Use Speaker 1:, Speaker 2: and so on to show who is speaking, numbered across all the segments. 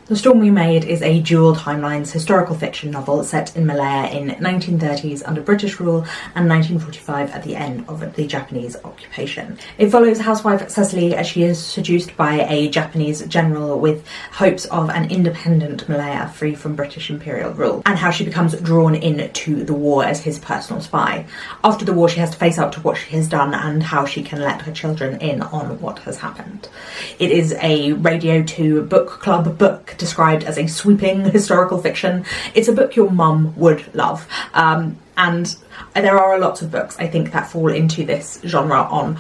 Speaker 1: The Storm We Made is a dual timelines historical fiction novel set in Malaya in 1930s under British rule and 1945 at the end of the Japanese occupation. It follows housewife Cecily as she is seduced by a Japanese general with hopes of an independent Malaya free from British imperial rule, and how she becomes drawn into the war as his personal spy. After the war, she has to face up to what she has done and how she can let her children in on what has happened. It is a Radio 2 book club book described as a sweeping historical fiction. It's a book your mum would love. And there are lots of books, I think, that fall into this genre on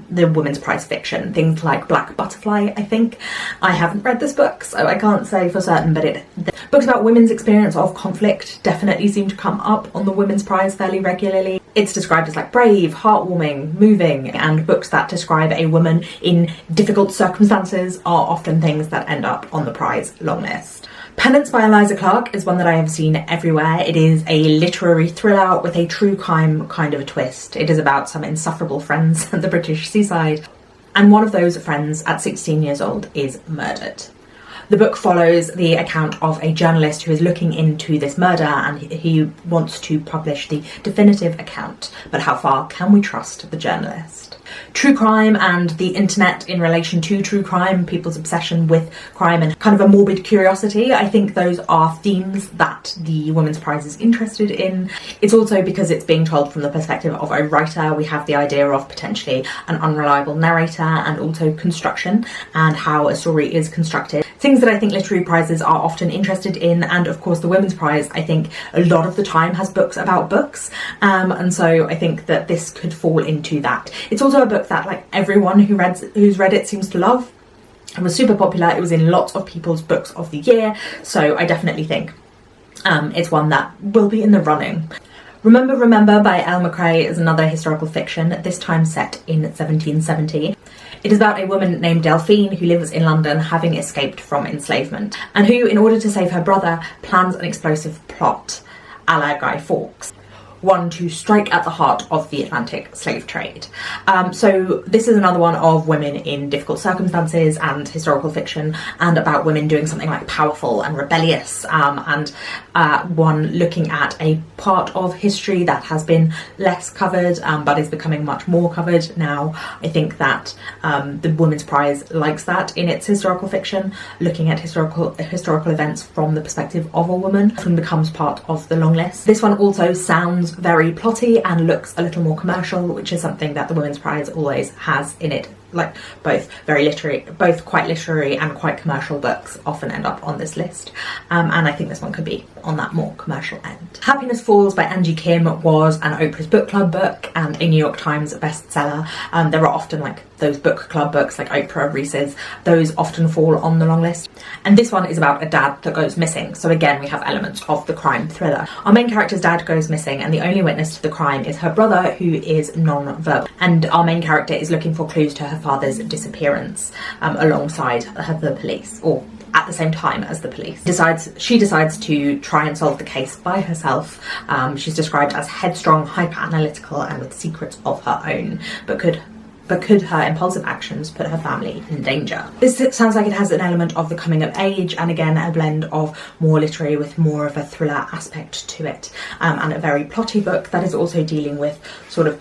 Speaker 1: the Women's Prize fiction. Things like Black Butterfly, I think. I haven't read this book, so I can't say for certain, but books about women's experience of conflict definitely seem to come up on the Women's Prize fairly regularly. It's described as like brave, heartwarming, moving, and books that describe a woman in difficult circumstances are often things that end up on the prize longlist. Penance by Eliza Clark is one that I have seen everywhere. It is a literary thriller with a true crime kind of a twist. It is about some insufferable friends at the British seaside, and one of those friends at 16 years old is murdered. The book follows the account of a journalist who is looking into this murder, and he wants to publish the definitive account. But how far can we trust the journalist? True crime and the internet in relation to true crime, people's obsession with crime and kind of a morbid curiosity. I think those are themes that the Women's Prize is interested in. It's also because it's being told from the perspective of a writer. We have the idea of potentially an unreliable narrator and also construction and how a story is constructed. Things that I think literary prizes are often interested in, and of course the Women's Prize, I think a lot of the time has books about books, and so I think that this could fall into that. It's also a book that like everyone who's read it seems to love. It was super popular, it was in lots of people's books of the year, so I definitely think it's one that will be in the running. Remember Remember by Elle McCrae is another historical fiction, this time set in 1770. It is about a woman named Delphine who lives in London, having escaped from enslavement, and who, in order to save her brother, plans an explosive plot a la Guy Fawkes. One to strike at the heart of the Atlantic slave trade. So this is another one of women in difficult circumstances and historical fiction, and about women doing something like powerful and rebellious, and one looking at a part of history that has been less covered but is becoming much more covered now. I think that the Women's Prize likes that in its historical fiction, looking at historical events from the perspective of a woman often becomes part of the long list. This one also sounds very plotty and looks a little more commercial, which is something that the Women's Prize always has in it. Like both quite literary and quite commercial books often end up on this list, and I think this one could be on that more commercial end. Happiness Falls by Angie Kim was an Oprah's book club book and a New York Times bestseller. There are often like those book club books like Oprah, Reese's, those often fall on the long list. And this one is about a dad that goes missing. So again, we have elements of the crime thriller. Our main character's dad goes missing, and the only witness to the crime is her brother, who is non-verbal. And our main character is looking for clues to her father's disappearance alongside the police, or at the same time as the police. She decides to try and solve the case by herself. She's described as headstrong, hyper-analytical, and with secrets of her own, but could her impulsive actions put her family in danger? This sounds like it has an element of the coming of age, and again a blend of more literary with more of a thriller aspect to it, and a very plotty book that is also dealing with sort of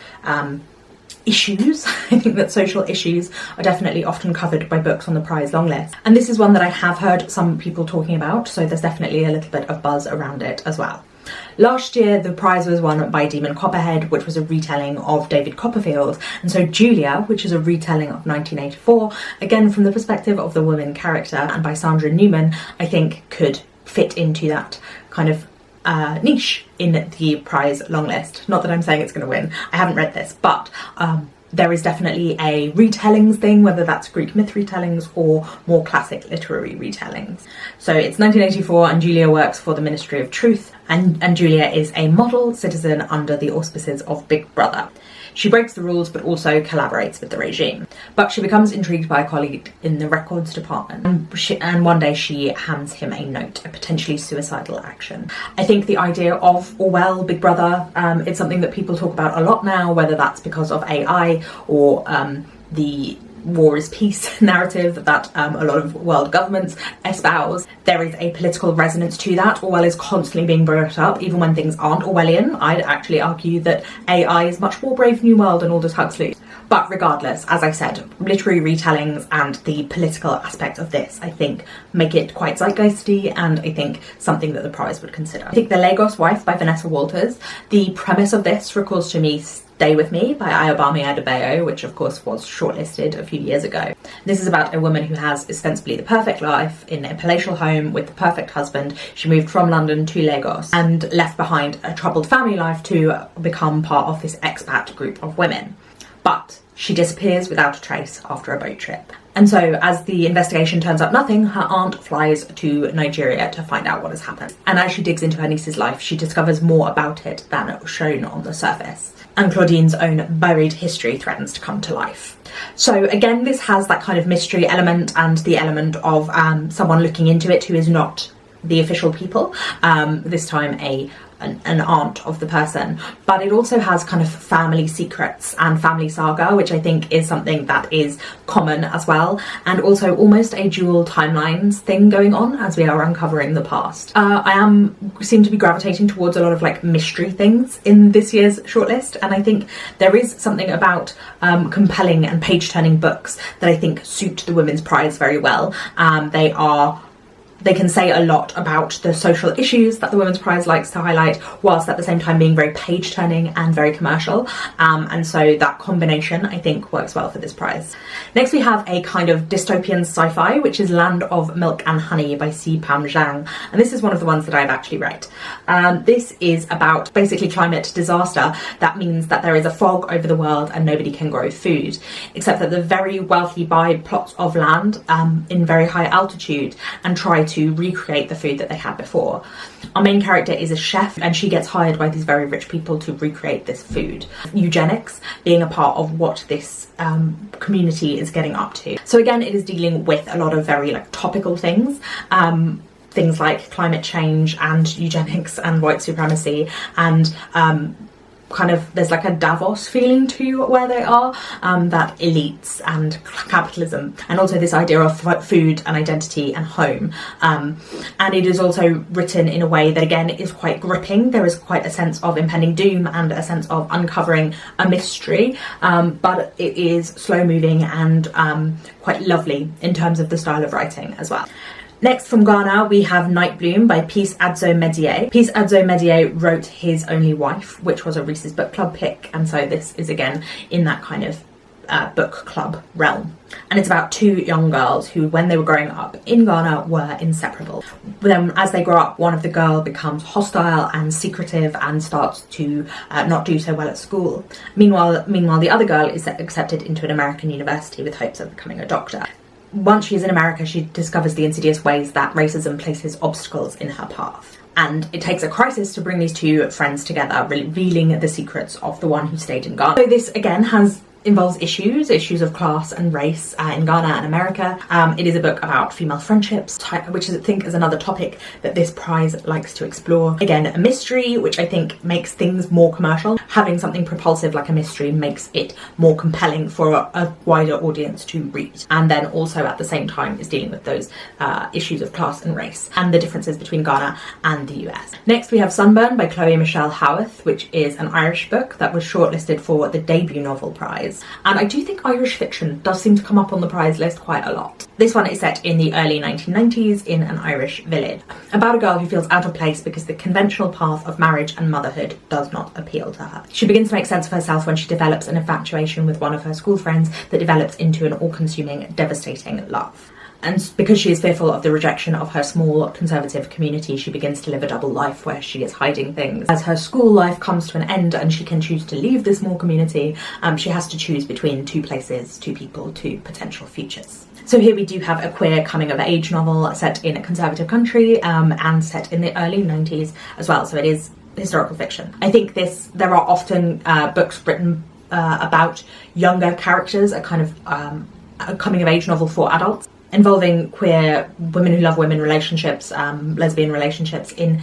Speaker 1: issues. I think that social issues are definitely often covered by books on the prize long list, and this is one that I have heard some people talking about, so there's definitely a little bit of buzz around it as well. Last year the prize was won by Demon Copperhead, which was a retelling of David Copperfield, and so Julia, which is a retelling of 1984, again from the perspective of the woman character and by Sandra Newman, I think could fit into that kind of niche in the prize long list. Not that I'm saying it's going to win, I haven't read this, but there is definitely a retellings thing, whether that's Greek myth retellings or more classic literary retellings. So it's 1984 and Julia works for the Ministry of Truth, and Julia is a model citizen under the auspices of Big Brother. She breaks the rules but also collaborates with the regime. But she becomes intrigued by a colleague in the records department, and one day she hands him a note, a potentially suicidal action. I think the idea of Orwell, Big Brother, it's something that people talk about a lot now, whether that's because of AI or the war is peace narrative that a lot of world governments espouse. There is a political resonance to that. Orwell is constantly being brought up, even when things aren't Orwellian. I'd actually argue that AI is much more Brave New World than Aldous Huxley. But regardless, as I said, literary retellings and the political aspect of this, I think, make it quite zeitgeisty, and I think something that the prize would consider. I think The Lagos Wife by Vanessa Walters, the premise of this recalls to me Stay With Me by Ayobami Adebayo, which of course was shortlisted a few years ago. This is about a woman who has ostensibly the perfect life in a palatial home with the perfect husband. She moved from London to Lagos and left behind a troubled family life to become part of this expat group of women. But she disappears without a trace after a boat trip. And so as the investigation turns up nothing, her aunt flies to Nigeria to find out what has happened. And as she digs into her niece's life, she discovers more about it than shown on the surface. And Claudine's own buried history threatens to come to life. So again, this has that kind of mystery element and the element of someone looking into it who is not the official people, this time an aunt of the person, but it also has kind of family secrets and family saga, which I think is something that is common as well, and also almost a dual timelines thing going on as we are uncovering the past. I seem to be gravitating towards a lot of like mystery things in this year's shortlist, and I think there is something about compelling and page-turning books that I think suit the Women's Prize very well. They can say a lot about the social issues that the Women's Prize likes to highlight, whilst at the same time being very page-turning and very commercial. And so that combination, I think, works well for this prize. Next, we have a kind of dystopian sci-fi, which is Land of Milk and Honey by C. Pam Zhang. And this is one of the ones that I've actually read. This is about basically climate disaster. That means that there is a fog over the world and nobody can grow food, except that the very wealthy buy plots of land in very high altitude and try to recreate the food that they had before. Our main character is a chef, and she gets hired by these very rich people to recreate this food. Eugenics being a part of what this community is getting up to. So again, it is dealing with a lot of very like topical things. Things like climate change and eugenics and white supremacy, and kind of there's like a Davos feeling to where they are, that elites and capitalism, and also this idea of food and identity and home, and it is also written in a way that again is quite gripping. There is quite a sense of impending doom and a sense of uncovering a mystery, but it is slow moving and quite lovely in terms of the style of writing as well. Next, from Ghana, we have Night Bloom by Peace Adzo Medie. Peace Adzo Medie wrote His Only Wife, which was a Reese's Book Club pick, and so this is again in that kind of book club realm. And it's about two young girls who, when they were growing up in Ghana, were inseparable. But then as they grow up, one of the girls becomes hostile and secretive and starts to not do so well at school. Meanwhile, the other girl is accepted into an American university with hopes of becoming a doctor. Once she's in America, she discovers the insidious ways that racism places obstacles in her path. And it takes a crisis to bring these two friends together, revealing the secrets of the one who stayed in Ghana. So this, again, involves issues of class and race in Ghana and America. It is a book about female friendships, which I think is another topic that this prize likes to explore. Again, a mystery, which I think makes things more commercial. Having something propulsive like a mystery makes it more compelling for a wider audience to read. And then also at the same time is dealing with those issues of class and race and the differences between Ghana and the US. Next, we have Sunburn by Chloe Michelle Howarth, which is an Irish book that was shortlisted for the debut novel prize. And I do think Irish fiction does seem to come up on the prize list quite a lot. This one is set in the early 1990s in an Irish village, about a girl who feels out of place because the conventional path of marriage and motherhood does not appeal to her. She begins to make sense of herself when she develops an infatuation with one of her school friends that develops into an all-consuming, devastating love. And because she is fearful of the rejection of her small conservative community, she begins to live a double life where she is hiding things. As her school life comes to an end and she can choose to leave the small community, she has to choose between two places, two people, two potential futures. So here we do have a queer coming-of-age novel set in a conservative country and set in the early 90s as well, so it is historical fiction. I think there are often books written about younger characters, a kind of a coming-of-age novel for adults, involving queer women who love women relationships, lesbian relationships in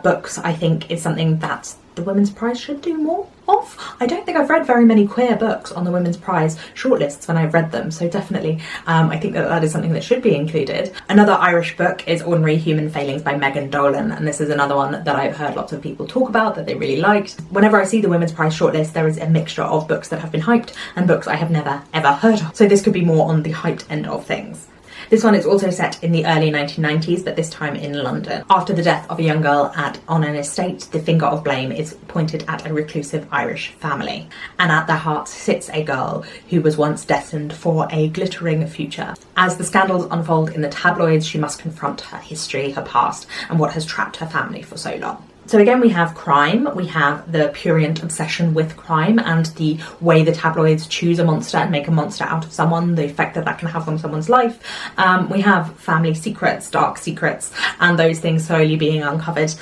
Speaker 1: books, I think is something that the Women's Prize should do more of. I don't think I've read very many queer books on the Women's Prize shortlists when I've read them, so definitely I think that is something that should be included. Another Irish book is Ordinary Human Failings by Megan Dolan, and this is another one that I've heard lots of people talk about that they really liked. Whenever I see the Women's Prize shortlist, there is a mixture of books that have been hyped and books I have never ever heard of, so this could be more on the hyped end of things. This one is also set in the early 1990s, but this time in London. After the death of a young girl on an estate, the finger of blame is pointed at a reclusive Irish family. And at their hearts sits a girl who was once destined for a glittering future. As the scandals unfold in the tabloids, she must confront her history, her past, and what has trapped her family for so long. So again, we have crime, we have the prurient obsession with crime and the way the tabloids choose a monster and make a monster out of someone, the effect that that can have on someone's life. We have family secrets, dark secrets, and those things slowly being uncovered.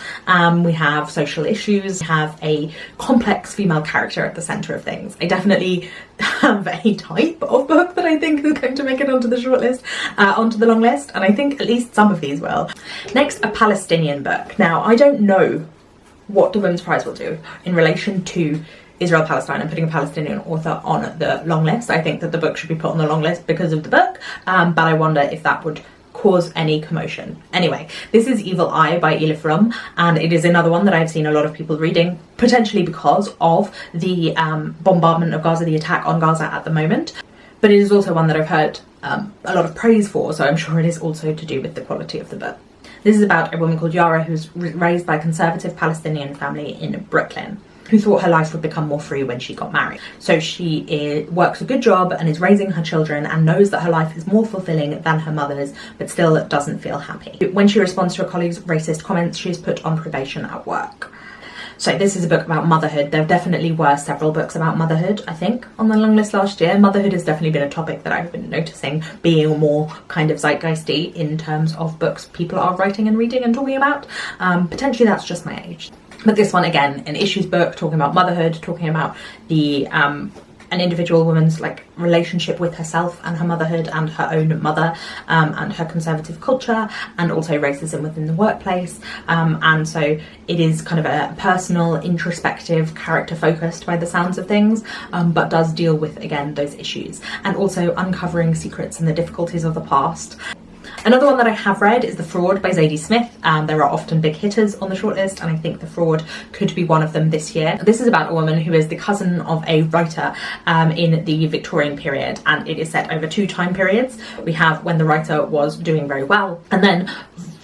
Speaker 1: We have social issues, we have a complex female character at the centre of things. I definitely have a type of book that I think is going to make it onto the shortlist, onto the long list, and I think at least some of these will. Next, a Palestinian book. Now, I don't know what the Women's Prize will do in relation to Israel-Palestine and putting a Palestinian author on the long list. I think that the book should be put on the long list because of the book, but I wonder if that would cause any commotion. Anyway, this is Evil Eye by Elif Rum, and it is another one that I've seen a lot of people reading, potentially because of the bombardment of Gaza, the attack on Gaza at the moment. But it is also one that I've heard a lot of praise for, so I'm sure it is also to do with the quality of the book. This is about a woman called Yara who's raised by a conservative Palestinian family in Brooklyn, who thought her life would become more free when she got married. So she works a good job and is raising her children and knows that her life is more fulfilling than her mother's, but still doesn't feel happy. When she responds to a colleague's racist comments, she is put on probation at work. So this is a book about motherhood. There definitely were several books about motherhood, I think, on the long list last year. Motherhood has definitely been a topic that I've been noticing being more kind of zeitgeisty in terms of books people are writing and reading and talking about. Potentially that's just my age. But this one, again, an issues book talking about motherhood, talking about the an individual woman's relationship with herself and her motherhood and her own mother, and her conservative culture, and also racism within the workplace. And so it is kind of a personal, introspective, character focused by the sounds of things, but does deal with, again, those issues, and also uncovering secrets and the difficulties of the past. Another one that I have read is The Fraud by Zadie Smith. There are often big hitters on the shortlist, and I think The Fraud could be one of them this year. This is about a woman who is the cousin of a writer in the Victorian period, and it is set over two time periods. We have when the writer was doing very well, and then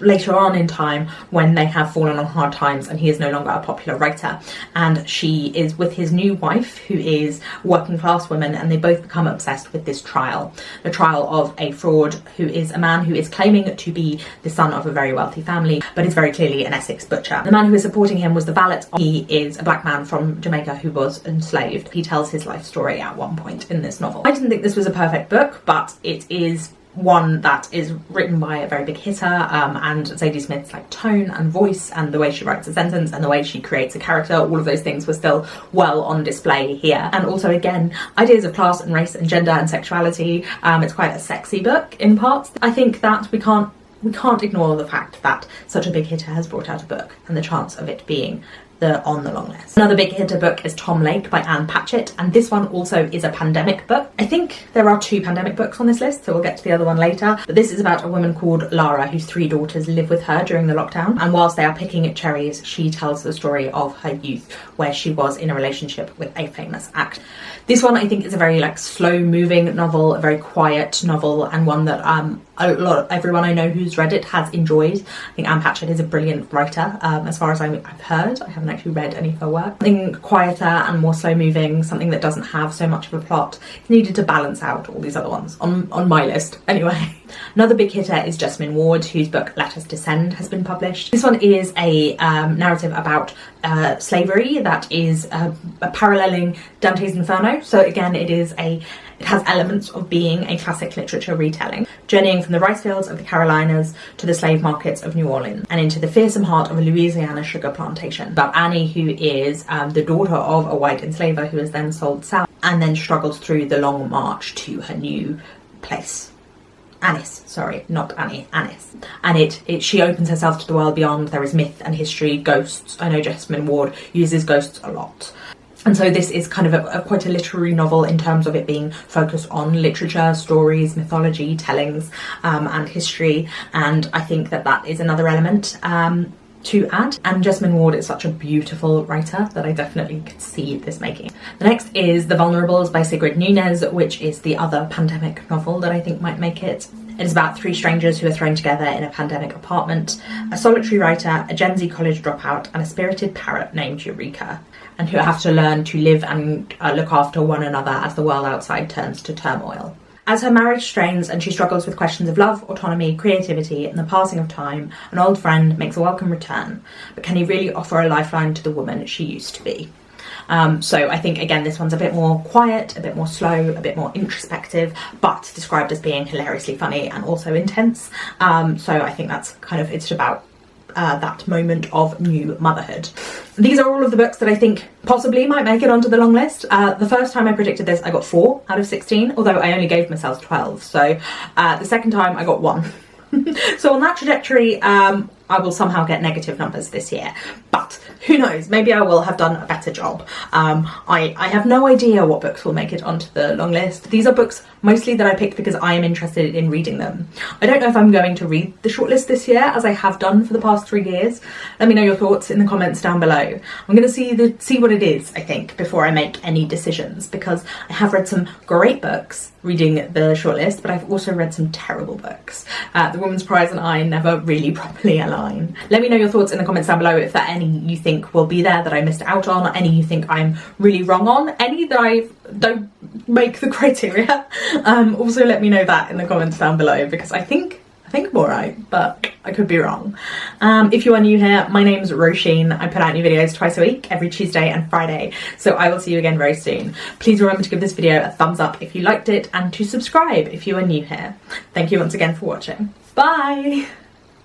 Speaker 1: later on in time when they have fallen on hard times and he is no longer a popular writer, and she is with his new wife who is working class woman, and they both become obsessed with this trial, the trial of a fraud who is a man who is claiming to be the son of a very wealthy family but is very clearly an Essex butcher. The man who is supporting him was the valet. He is a black man from Jamaica who was enslaved. He tells his life story at one point in this novel. I didn't think this was a perfect book, but it is one that is written by a very big hitter, and Zadie Smith's tone and voice and the way she writes a sentence and the way she creates a character, all of those things were still well on display here. And also, again, ideas of class and race and gender and sexuality. It's quite a sexy book in parts. I think that we can't ignore the fact that such a big hitter has brought out a book and the chance of it being on the long list. Another big hitter book is Tom Lake by Anne Patchett, and this one also is a pandemic book. I think there are two pandemic books on this list, so we'll get to the other one later. But this is about a woman called Lara whose three daughters live with her during the lockdown, and whilst they are picking cherries, she tells the story of her youth where she was in a relationship with a famous actor. This one I think is a very slow moving novel, a very quiet novel, and one that everyone I know who's read it has enjoyed. I think Anne Patchett is a brilliant writer, as far as I've heard. I haven't actually read any of her work. Something quieter and more slow moving, something that doesn't have so much of a plot. It's needed to balance out all these other ones on my list anyway. Another big hitter is Jesmyn Ward, whose book Let Us Descend has been published. This one is a narrative about slavery that is paralleling Dante's Inferno. So again, it has elements of being a classic literature retelling, journeying from the rice fields of the Carolinas to the slave markets of New Orleans and into the fearsome heart of a Louisiana sugar plantation. About Annie, who is the daughter of a white enslaver who is then sold south and then struggles through the long march to her new place Anis, sorry, not Annie, Anis. And she opens herself to the world beyond. There is myth and history, ghosts. I know Jessamine Ward uses ghosts a lot. And so this is kind of quite a literary novel in terms of it being focused on literature, stories, mythology, tellings, and history. And I think that is another element to add. And Jessamine Ward is such a beautiful writer that I definitely could see this making. The next is The Vulnerables by Sigrid Nunez, which is the other pandemic novel that I think might make it. It is about 3 strangers who are thrown together in a pandemic apartment, a solitary writer, a Gen Z college dropout, and a spirited parrot named Eureka, and who have to learn to live and look after one another as the world outside turns to turmoil. As her marriage strains and she struggles with questions of love, autonomy, creativity, and the passing of time, an old friend makes a welcome return. But can he really offer a lifeline to the woman she used to be? So I think, again, this one's a bit more quiet, a bit more slow, a bit more introspective, but described as being hilariously funny and also intense. So I think that's kind of, it's about that moment of new motherhood. These are all of the books that I think possibly might make it onto the long list. The first time I predicted this, I got 4 out of 16, although I only gave myself 12. So the second time I got 1. So on that trajectory, I will somehow get negative numbers this year, but who knows, maybe I will have done a better job. I have no idea what books will make it onto the long list. These are books mostly that I picked because I am interested in reading them. I don't know if I'm going to read the shortlist this year, as I have done for the past 3 years. Let me know your thoughts in the comments down below. I'm going to see what it is, I think, before I make any decisions, because I have read some great books reading the shortlist, but I've also read some terrible books. The Woman's Prize and I never really properly align. Let me know your thoughts in the comments down below if there are any you think will be there that I missed out on, or any you think I'm really wrong on, any that I don't make the criteria. Also let me know that in the comments down below, because I think I'm alright, but I could be wrong. If you are new here, my name's Roisin. I put out new videos twice a week, every Tuesday and Friday, so I will see you again very soon. Please remember to give this video a thumbs up if you liked it, and to subscribe if you are new here. Thank you once again for watching. Bye!